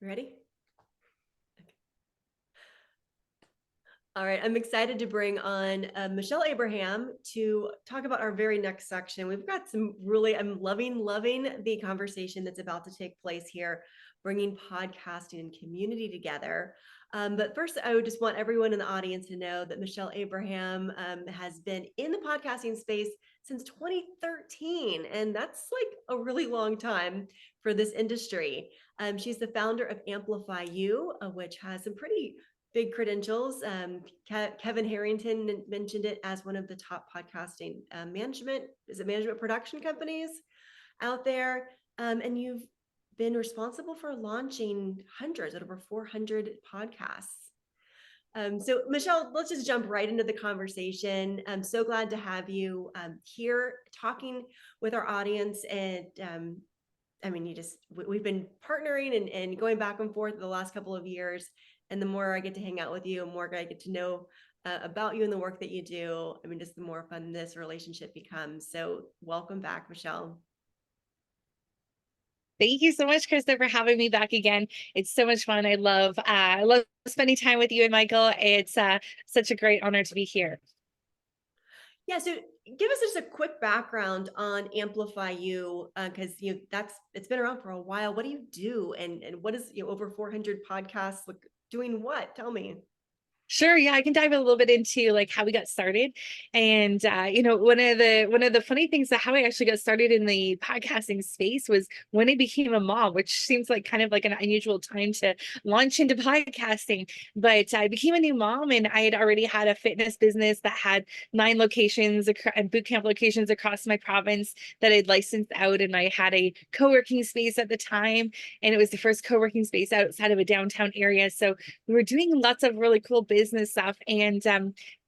Ready? Okay. All right, I'm excited to bring on Michelle Abraham to talk about our very next section. We've got some really, I'm loving the conversation that's about to take place here, bringing podcasting and community together. But first, I would just want everyone in the audience to know that Michelle Abraham has been in the podcasting space since 2013, and that's like a really long time for this industry. She's the founder of Amplify You, which has some pretty big credentials. Kevin Harrington mentioned it as one of the top podcasting management production companies out there. And you've been responsible for launching hundreds, over 400 podcasts. So Michelle, let's just jump right into the conversation. I'm so glad to have you here talking with our audience. And I mean, we've been partnering and going back and forth the last couple of years. And the more I get to hang out with you, the more I get to know about you and the work that you do, I mean, just the more fun this relationship becomes. So welcome back, Michelle. Thank you so much, Krista, for having me back again. It's so much fun. I love spending time with you and Michael. It's such a great honor to be here. Yeah, so give us just a quick background on Amplify You, because it's been around for a while. What do you do, and what is over 400 podcasts? Like doing what? Tell me. Sure, yeah, I can dive a little bit into like how we got started. And one of the funny things that how I actually got started in the podcasting space was when I became a mom, which seems like kind of like an unusual time to launch into podcasting. But I became a new mom and I had already had a fitness business that had 9 locations and boot camp locations across my province that I'd licensed out. And I had a co-working space at the time, and it was the first co-working space outside of a downtown area. So we were doing lots of really cool business stuff. And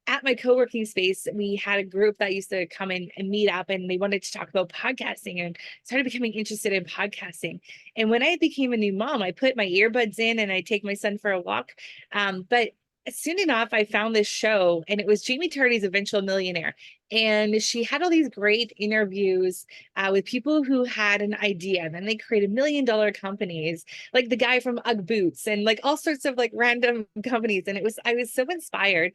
at my co-working space, we had a group that used to come in and meet up, and they wanted to talk about podcasting and started becoming interested in podcasting. And when I became a new mom, I put my earbuds in and I take my son for a walk. But soon enough, I found this show, and it was Jamie Tardy's Eventual Millionaire. And she had all these great interviews with people who had an idea. And then they created $1 million companies, like the guy from Ugg Boots and like all sorts of like random companies. And I was so inspired,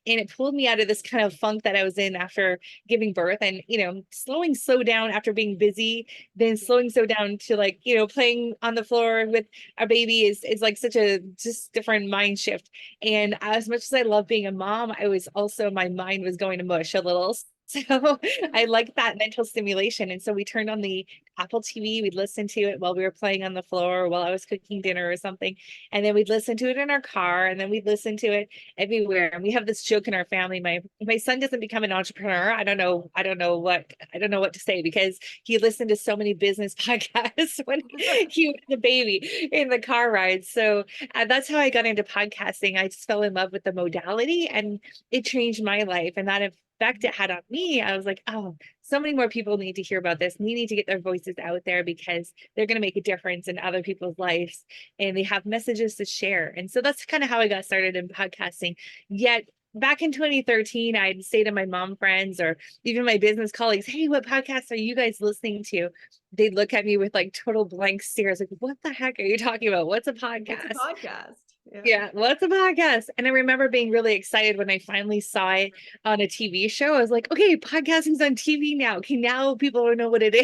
and it pulled me out of this kind of funk that I was in after giving birth, and slowing so down after being busy, then slowing so down to like playing on the floor with our baby is like such a just different mind shift. And as much as I love being a mom, I was also, my mind was going to mush a little. So I like that mental stimulation. And so we turned on the Apple TV, we'd listen to it while we were playing on the floor, while I was cooking dinner or something. And then we'd listen to it in our car, and then we'd listen to it everywhere. And we have this joke in our family. My son doesn't become an entrepreneur. I don't know what to say, because he listened to so many business podcasts when he was a baby in the car ride. So that's how I got into podcasting. I just fell in love with the modality, and it changed my life. And that effect it had on me, I was like, oh, so many more people need to hear about this. We need to get their voices out there because they're going to make a difference in other people's lives, and they have messages to share. And so that's kind of how I got started in podcasting. Yet back in 2013, I'd say to my mom friends or even my business colleagues, hey, what podcasts are you guys listening to? They'd look at me with like total blank stares, like, what the heck are you talking about? What's a What's a podcast? podcast? Yeah. Yeah, what's a podcast? And I remember being really excited when I finally saw it on a TV show. I was like, okay, podcasting's on TV now. Okay, now people know what it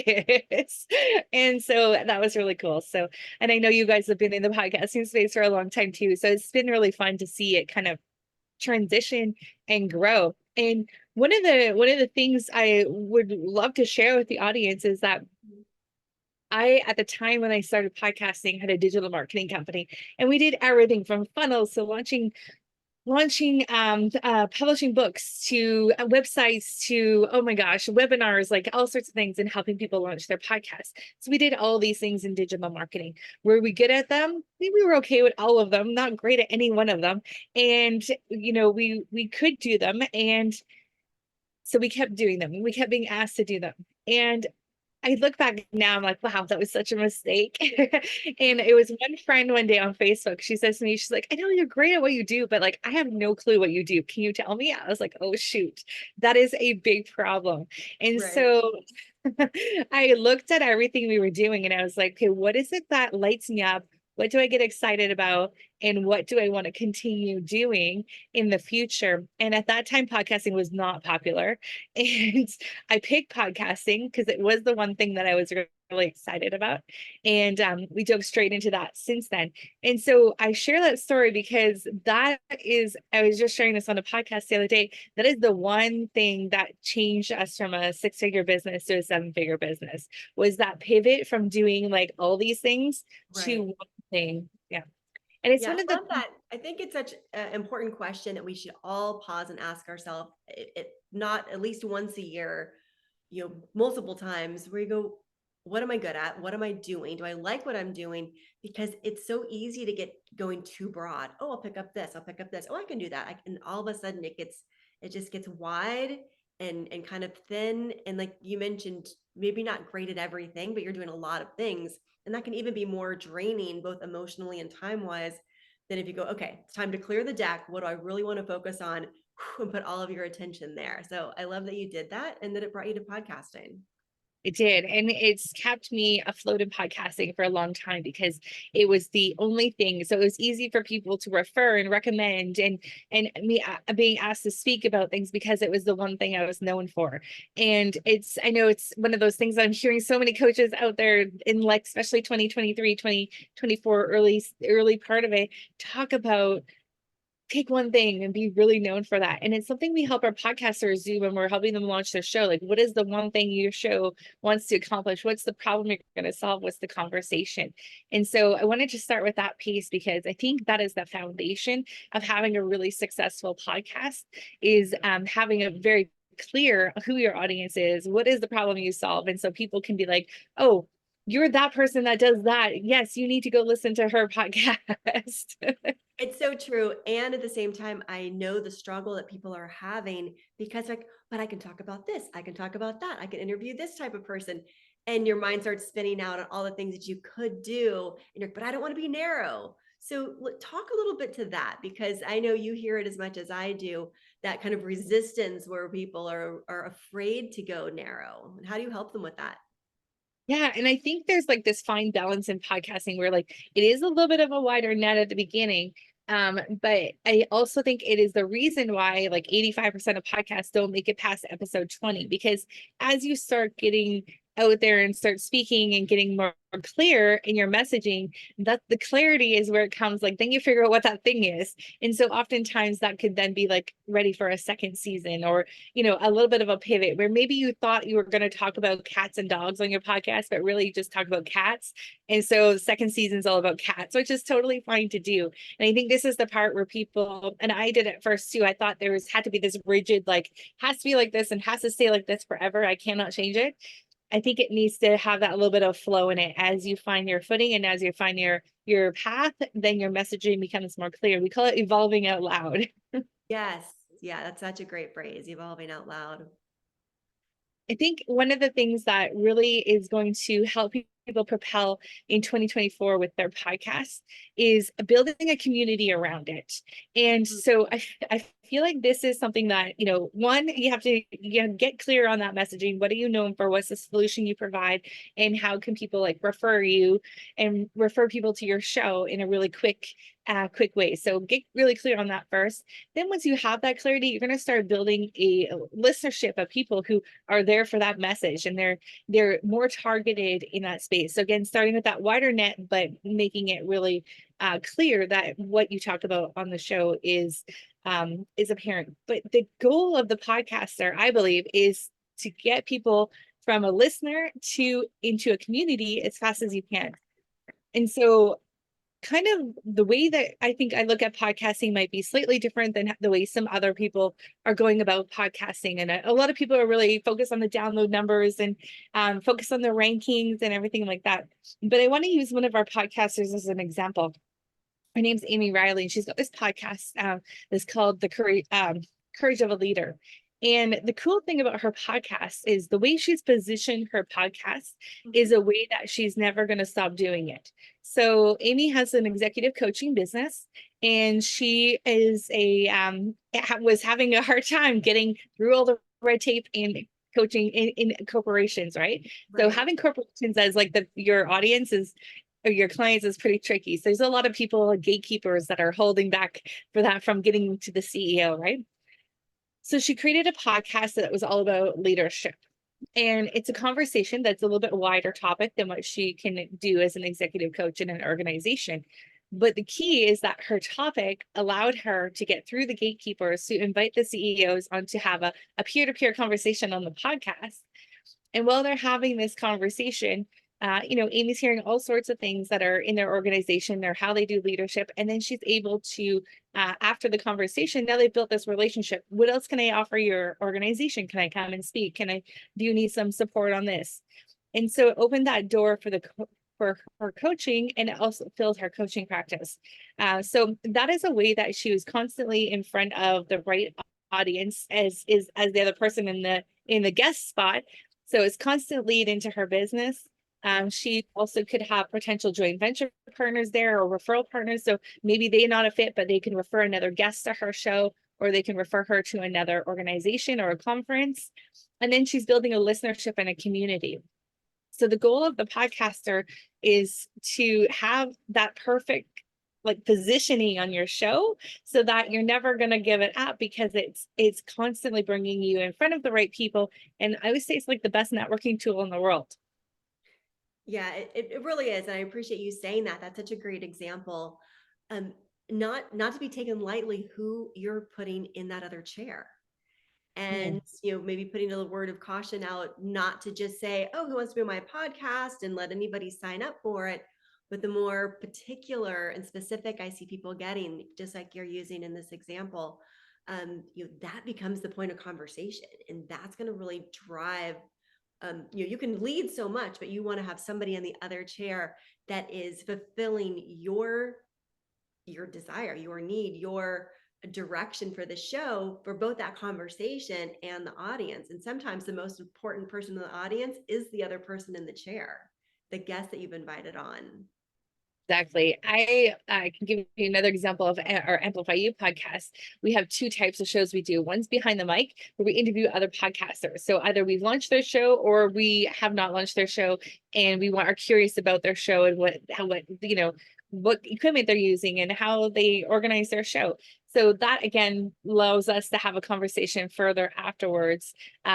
is. And so that was really cool. So, and I know you guys have been in the podcasting space for a long time too. So it's been really fun to see it kind of transition and grow. And one of the things I would love to share with the audience is that I, at the time when I started podcasting, had a digital marketing company, and we did everything from funnels to launching publishing books to websites to, oh my gosh, webinars, like all sorts of things, and helping people launch their podcasts. So we did all these things in digital marketing. Were we good at them? We were okay with all of them, not great at any one of them. And we could do them, and so we kept doing them. We kept being asked to do them. And I look back now, I'm like, wow, that was such a mistake. And it was one friend one day on Facebook. She says to me, she's like, I know you're great at what you do, but like, I have no clue what you do. Can you tell me? I was like, oh, shoot, that is a big problem. And Right. so I looked at everything we were doing, and I was like, okay, what is it that lights me up? what do I get excited about? And what do I want to continue doing in the future? And at that time, podcasting was not popular. And I picked podcasting because it was the one thing that I was really excited about. And we dove straight into that since then. And so I share that story because that is, I was just sharing this on a podcast the other day. That is the one thing that changed us from a 6-figure business to a 7-figure business, was that pivot from doing like all these things to Right. one thing. Yeah. And it's Yeah, one of I the love that. I think it's such an important question that we should all pause and ask ourselves, it not at least once a year, multiple times, where you go, what am I good at? What am I doing? Do I like what I'm doing? Because it's so easy to get going too broad. Oh, I'll pick up this. I'll pick up this. Oh, I can do that. And all of a sudden it just gets wide and kind of thin. And like you mentioned, maybe not great at everything, but you're doing a lot of things. And that can even be more draining, both emotionally and time wise, than if you go, okay, it's time to clear the deck. What do I really want to focus on? And put all of your attention there. So I love that you did that and that it brought you to podcasting. It did. And it's kept me afloat in podcasting for a long time because it was the only thing. So it was easy for people to refer and recommend, and me being asked to speak about things because it was the one thing I was known for. And I know it's one of those things that I'm hearing so many coaches out there in, like, especially 2023, 2024, early part of it, talk about pick one thing and be really known for that. And it's something we help our podcasters do when we're helping them launch their show. Like, what is the one thing your show wants to accomplish? What's the problem you're going to solve? What's the conversation? And so I wanted to start with that piece because I think that is the foundation of having a really successful podcast, is having a very clear who your audience is, what is the problem you solve. And so people can be like, oh, you're that person that does that. Yes, you need to go listen to her podcast. It's so true. And at the same time, I know the struggle that people are having because, like, but I can talk about this, I can talk about that, I can interview this type of person. And your mind starts spinning out on all the things that you could do. And you're, but I don't want to be narrow. So talk a little bit to that, because I know you hear it as much as I do, that kind of resistance where people are afraid to go narrow. And how do you help them with that? Yeah, and I think there's like this fine balance in podcasting where like it is a little bit of a wider net at the beginning. But I also think it is the reason why like 85% of podcasts don't make it past episode 20, because as you start getting out there and start speaking and getting more clear in your messaging, that the clarity is where it comes, like then you figure out what that thing is. And so oftentimes that could then be like ready for a second season, or a little bit of a pivot where maybe you thought you were going to talk about cats and dogs on your podcast, but really you just talk about cats. And so the second season's all about cats, which is totally fine to do. And I think this is the part where people, and I did it first too, I thought had to be this rigid, like has to be like this and has to stay like this forever. I cannot change it. I think it needs to have that little bit of flow in it as you find your footing and as you find your path, then your messaging becomes more clear. We call it evolving out loud. Yes. Yeah, that's such a great phrase, evolving out loud. I think one of the things that really is going to help people propel in 2024 with their podcast is building a community around it. And Mm. so I feel like this is something that, one, you have to get clear on that messaging. What are you known for? What's the solution you provide? And how can people like refer you and refer people to your show in a really quick way? So get really clear on that first. Then once you have that clarity, you're going to start building a listenership of people who are there for that message, and they're more targeted in that space. So again, starting with that wider net, but making it really clear that what you talk about on the show is apparent. But the goal of the podcaster, I believe, is to get people from a listener to into a community as fast as you can. And so kind of the way that I think I look at podcasting might be slightly different than the way some other people are going about podcasting. And a lot of people are really focused on the download numbers and focused on the rankings and everything like that. But I want to use one of our podcasters as an example. Her name's Amy Riley, and she's got this podcast that's called The Courage of a Leader. And the cool thing about her podcast is the way she's positioned her podcast is a way that she's never going to stop doing it. So Amy has an executive coaching business, and she is was having a hard time getting through all the red tape and coaching in corporations, right? So Right. having corporations as like your audience is your clients is pretty tricky. So there's a lot of people, gatekeepers, that are holding back for that from getting to the CEO, right? So she created a podcast that was all about leadership. And it's a conversation that's a little bit wider topic than what she can do as an executive coach in an organization. But the key is that her topic allowed her to get through the gatekeepers to invite the CEOs on to have a peer-to-peer conversation on the podcast. And while they're having this conversation, Amy's hearing all sorts of things that are in their organization, or how they do leadership. And then she's able to, after the conversation, now they've built this relationship. What else can I offer your organization? Can I come and speak? Do you need some support on this? And so it opened that door for her coaching, and it also filled her coaching practice. So that is a way that she was constantly in front of the right audience as the other person in the guest spot. So it's constant lead into her business. She also could have potential joint venture partners there, or referral partners. So maybe they're not a fit, but they can refer another guest to her show, or they can refer her to another organization or a conference. And then she's building a listenership and a community. So the goal of the podcaster is to have that perfect positioning on your show, so that you're never going to give it up, because it's constantly bringing you in front of the right people. And I would say it's like the best networking tool in the world. Yeah, it really is. And I appreciate you saying that. That's such a great example. Um, not to be taken lightly who you're putting in that other chair. And, maybe putting a word of caution out, not to just say, oh, who wants to be on my podcast, and let anybody sign up for it. But the more particular and specific I see people getting, just like you're using in this example, that becomes the point of conversation. And that's going to really drive, you can lead so much, but you want to have somebody in the other chair that is fulfilling your desire, your need, your direction for the show, for both that conversation and the audience. And sometimes the most important person in the audience is the other person in the chair, the guest that you've invited on. Exactly. I can give you another example of our Amplify You podcast. We have two types of shows we do. One's behind the mic, where we interview other podcasters. So either we've launched their show, or we have not launched their show, and we are curious about their show and what equipment they're using and how they organize their show. So that again allows us to have a conversation further afterwards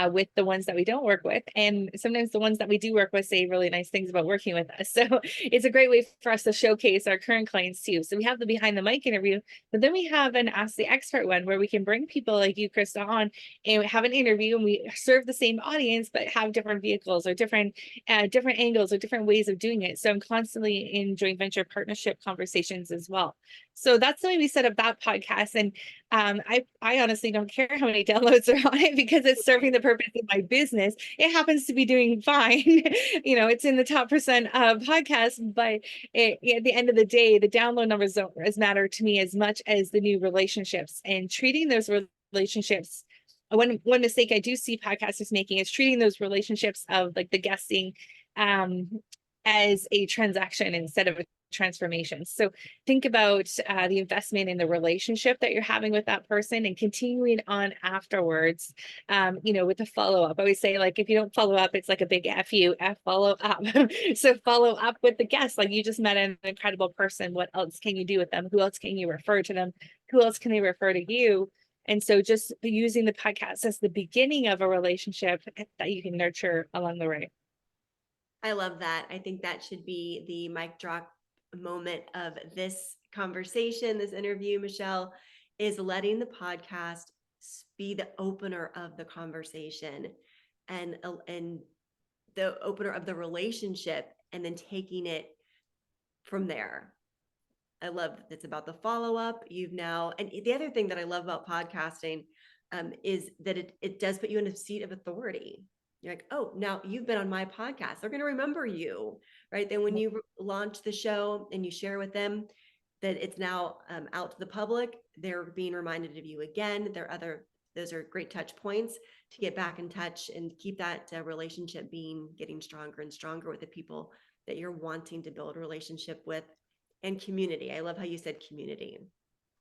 with the ones that we don't work with. And sometimes the ones that we do work with say really nice things about working with us. So it's a great way for us to showcase our current clients too. So we have the behind the mic interview, but then we have an Ask the Expert one, where we can bring people like you, Krista, on and have an interview, and we serve the same audience, but have different vehicles or different angles or different ways of doing it. So I'm constantly in joint venture partnership conversations as well. So that's the way we set up that podcast. And I honestly don't care how many downloads are on it, because it's serving the purpose of my business. It happens to be doing fine. It's in the top percent of podcasts, but at the end of the day, the download numbers don't matter to me as much as the new relationships, and treating those relationships. One mistake I do see podcasters making is treating those relationships of the guesting as a transaction instead of a transformation. So think about the investment in the relationship that you're having with that person, and continuing on afterwards, with the follow-up. I always say, if you don't follow up, it's like a big F you, F follow up. So follow up with the guest. You just met an incredible person. What else can you do with them? Who else can you refer to them? Who else can they refer to you? And so just using the podcast as the beginning of a relationship that you can nurture along the way. I love that. I think that should be the mic drop moment of this conversation, this interview, Michelle, is letting the podcast be the opener of the conversation, and the opener of the relationship, and then taking it from there. I love that it's about the follow-up. And the other thing that I love about podcasting is that it does put you in a seat of authority. You're like, oh, now you've been on my podcast. They're going to remember you, right? Then when you launch the show and you share with them that it's now out to the public, they're being reminded of you again. Those are great touch points to get back in touch and keep that relationship getting stronger and stronger with the people that you're wanting to build a relationship with. And community. I love how you said community.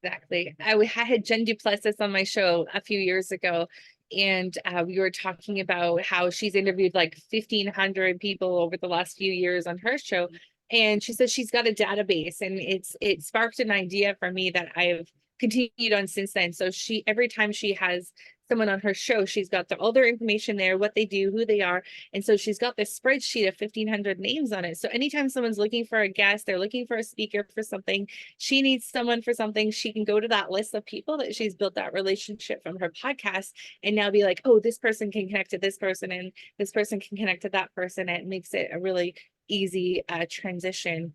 Exactly. I had Jen Duplessis on my show a few years ago, and we were talking about how she's interviewed 1,500 people over the last few years on her show. And she says she's got a database, and it sparked an idea for me that I've continued on since then. So she, every time she has someone on her show, she's got all their information there, what they do, who they are. And so she's got this spreadsheet of 1,500 names on it. So anytime someone's looking for a guest, they're looking for a speaker for something, she needs someone for something, she can go to that list of people that she's built that relationship from her podcast and now be like, oh, this person can connect to this person and this person can connect to that person. And it makes it a really easy transition,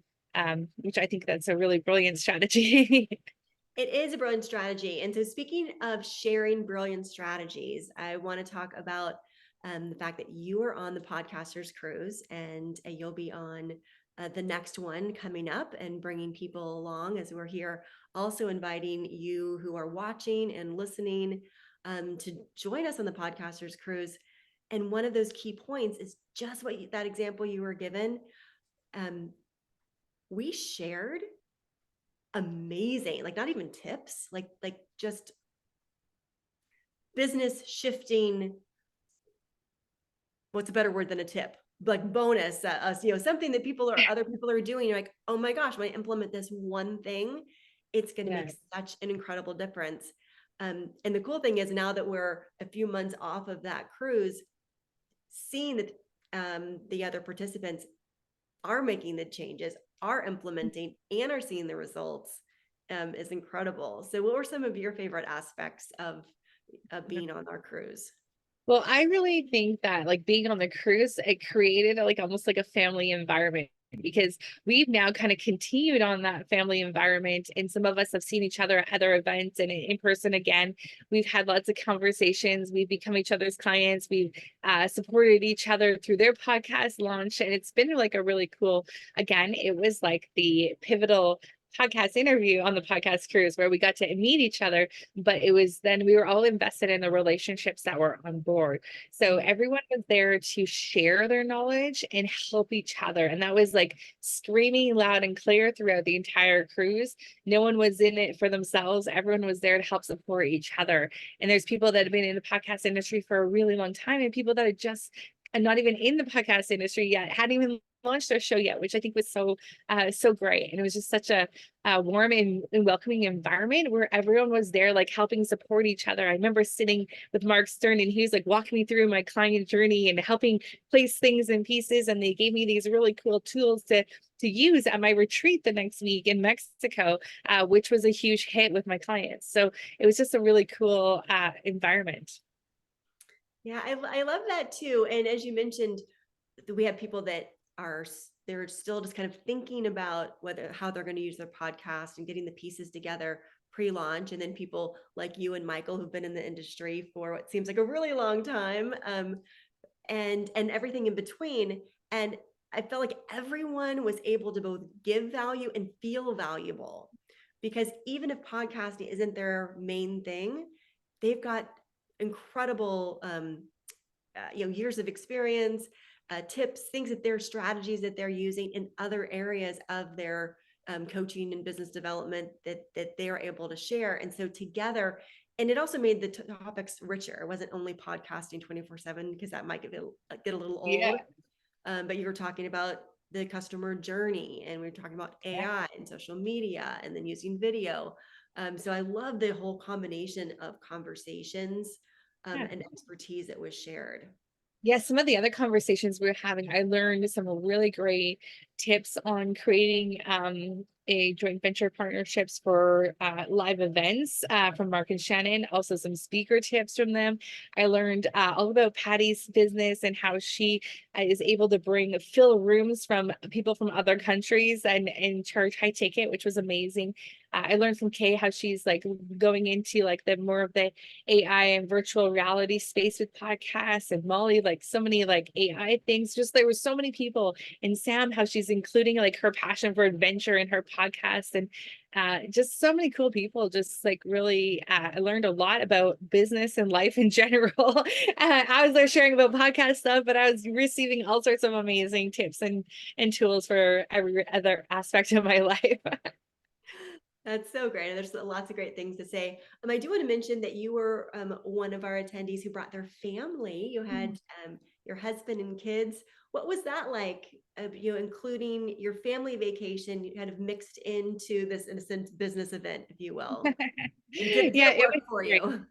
which I think that's a really brilliant strategy. It is a brilliant strategy. And so, speaking of sharing brilliant strategies, I want to talk about the fact that you are on the Podcasters Cruise, and you'll be on the next one coming up and bringing people along as we're here. Also, inviting you who are watching and listening to join us on the Podcasters Cruise. And one of those key points is just what that example you were given. We shared amazing, like not even tips, like just business shifting, what's a better word than a tip, like bonus, something that other people are doing. You're like, oh my gosh, when I implement this one thing, it's going to Yeah. make such an incredible difference. And the cool thing is, now that we're a few months off of that cruise, seeing that the other participants are making the changes, are implementing, and are seeing the results is incredible. So what were some of your favorite aspects of being on our cruise? Well, I really think that like being on the cruise, it created like almost like a family environment, because we've now kind of continued on that family environment. And some of us have seen each other at other events and in person again. We've had lots of conversations. We've become each other's clients. We've supported each other through their podcast launch. And it's been like a really cool, again, it was like the pivotal podcast interview on the podcast cruise where we got to meet each other, but it was then we were all invested in the relationships that were on board. So everyone was there to share their knowledge and help each other. And that was like screaming loud and clear throughout the entire cruise. No one was in it for themselves. Everyone was there to help support each other. And there's people that have been in the podcast industry for a really long time, and people that are just not even in the podcast industry yet, hadn't even launched their show yet, which I think was so great. And it was just such a warm and welcoming environment where everyone was there like helping support each other. I remember sitting with Mark Stern, and he was like walking me through my client journey and helping place things in pieces, and they gave me these really cool tools to use at my retreat the next week in Mexico, which was a huge hit with my clients. So it was just a really cool environment. Yeah, I love that too. And as you mentioned, we have people that they're still just kind of thinking about how they're going to use their podcast and getting the pieces together pre-launch, and then people like you and Michael who've been in the industry for what seems like a really long time, and everything in between. And I felt like everyone was able to both give value and feel valuable, because even if podcasting isn't their main thing, they've got incredible years of experience, tips, things that their strategies that they're using in other areas of their coaching and business development that they're able to share. And so together, and it also made the topics richer. It wasn't only podcasting 24/7, because that might get a little old. Yeah. But you were talking about the customer journey, and we were talking about AI and social media, and then using video. So I love the whole combination of conversations Yeah. and expertise that was shared. Yeah, some of the other conversations we were having, I learned some really great tips on creating a joint venture partnerships for live events from Mark and Shannon, also some speaker tips from them. I learned all about Patty's business and how she is able to fill rooms from people from other countries and charge high ticket, which was amazing. I learned from Kay how she's like going into like the more of the AI and virtual reality space with podcasts, and Molly, like so many like AI things. Just there were so many people, and Sam, how she's including like her passion for adventure in her podcast, and just so many cool people. Just like really, I learned a lot about business and life in general. I was there sharing about podcast stuff, but I was receiving all sorts of amazing tips and tools for every other aspect of my life. That's so great. And there's lots of great things to say. I do want to mention that you were one of our attendees who brought their family. You had your husband and kids. What was that like? Including your family vacation, kind of mixed into this, in a sense, business event, if you will. And did Yeah, it it work was for great. you?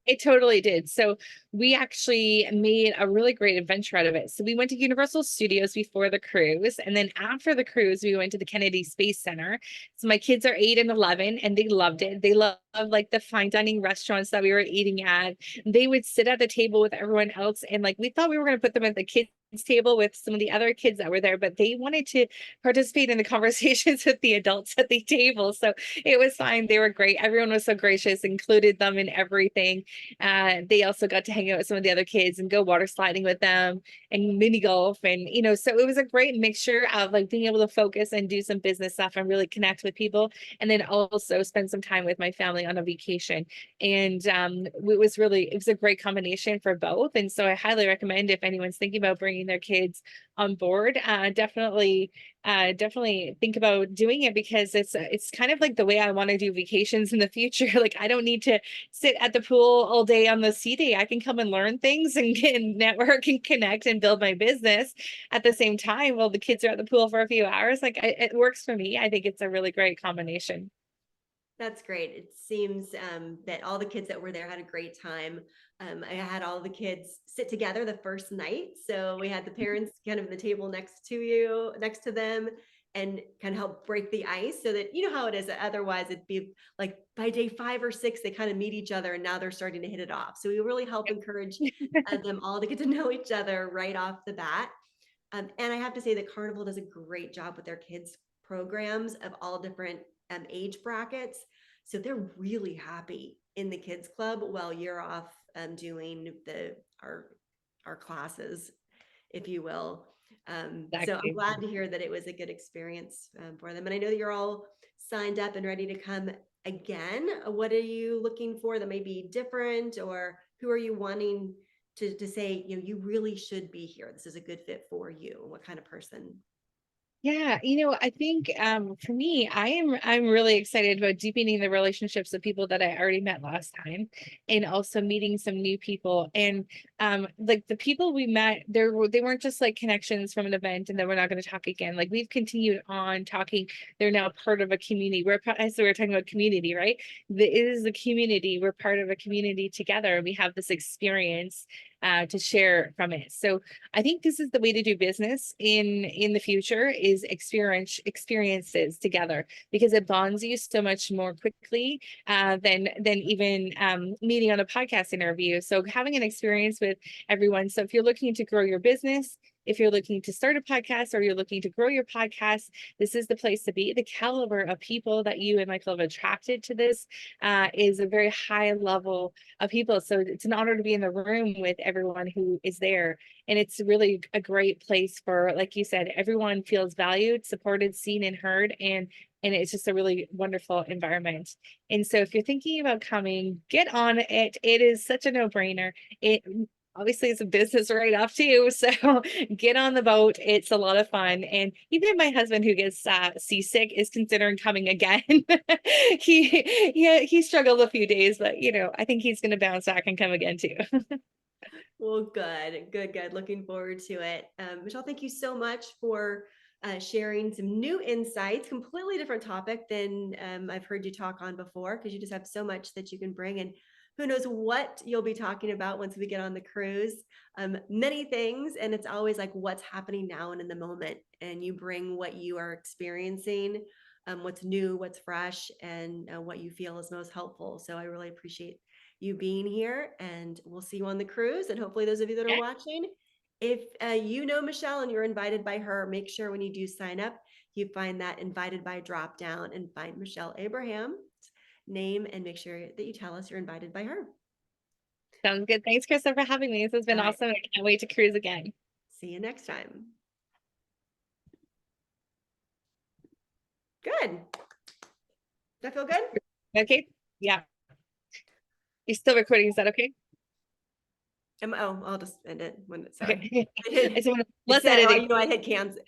It totally did. So we actually made a really great adventure out of it. So we went to Universal Studios before the cruise, and then after the cruise, we went to the Kennedy Space Center. So my kids are 8 and 11, and they loved it. They love like the fine dining restaurants that we were eating at. They would sit at the table with everyone else, and like we thought we were going to put them at the kids table with some of the other kids that were there, but they wanted to participate in the conversations with the adults at the table. So it was fine. They were great. Everyone was so gracious, included them in everything. They also got to hang out with some of the other kids and go water sliding with them and mini golf. And, so it was a great mixture of like being able to focus and do some business stuff and really connect with people. And then also spend some time with my family on a vacation. And it was a great combination for both. And so I highly recommend if anyone's thinking about bringing their kids on board, definitely think about doing it, because it's kind of like the way I want to do vacations in the future. Like I don't need to sit at the pool all day on the sea day. I can come and learn things and get network and connect and build my business at the same time while the kids are at the pool for a few hours. Like it works for me. I think it's a really great combination. That's great. It seems that all the kids that were there had a great time. I had all the kids sit together the first night. So we had the parents kind of at the table next to them, and kind of help break the ice so that, you know how it is. Otherwise, it'd be like by day 5 or 6, they kind of meet each other and now they're starting to hit it off. So we really help encourage them all to get to know each other right off the bat. And I have to say that Carnival does a great job with their kids programs of all different age brackets. So they're really happy in the kids club while you're off doing our classes, if you will. So I'm Exactly. glad to hear that it was a good experience for them. And I know that you're all signed up and ready to come again. What are you looking for that may be different, or who are you wanting to say, you really should be here? This is a good fit for you. What kind of person? Yeah, I think for me, I'm really excited about deepening the relationships of people that I already met last time, and also meeting some new people. And like the people we met, they weren't just like connections from an event and then we're not going to talk again. Like we've continued on talking. They're now part of a community. So we're talking about community, right? It is a community. We're part of a community together, and we have this experience to share from it. So I think this is the way to do business in the future, is experiences together, because it bonds you so much more quickly than even meeting on a podcast interview. So having an experience with everyone. So if you're looking to grow your business, if you're looking to start a podcast, or you're looking to grow your podcast, this is the place to be. The caliber of people that you and Michael have attracted to this is a very high level of people. So it's an honor to be in the room with everyone who is there. And it's really a great place for, like you said, everyone feels valued, supported, seen, and heard. And it's just a really wonderful environment. And so if you're thinking about coming, get on it. It is such a no-brainer. It obviously it's a business write-off too. So get on the boat. It's a lot of fun. And even my husband, who gets seasick, is considering coming again. he struggled a few days, but I think he's going to bounce back and come again too. Well, good, good, good. Looking forward to it. Michelle, thank you so much for sharing some new insights, completely different topic than I've heard you talk on before, because you just have so much that you can bring. And who knows what you'll be talking about once we get on the cruise. Many things. And it's always like what's happening now and in the moment. And you bring what you are experiencing, what's new, what's fresh, and what you feel is most helpful. So I really appreciate you being here, and we'll see you on the cruise. And hopefully those of you that are Yeah, watching, if you know Michelle and you're invited by her, make sure when you do sign up, you find that invited by drop down and find Michelle Abraham's name, and make sure that you tell us you're invited by her. sounds good. Thanks, Krista, for having me. This has been All right. awesome. I can't wait to cruise again. See you next time. Good. Does that feel good? Okay. Yeah. You're still recording. Is that okay? Oh, I'll just end it when it's sorry. Okay. I I did. just want to It less said, oh, editing. I hit cancel.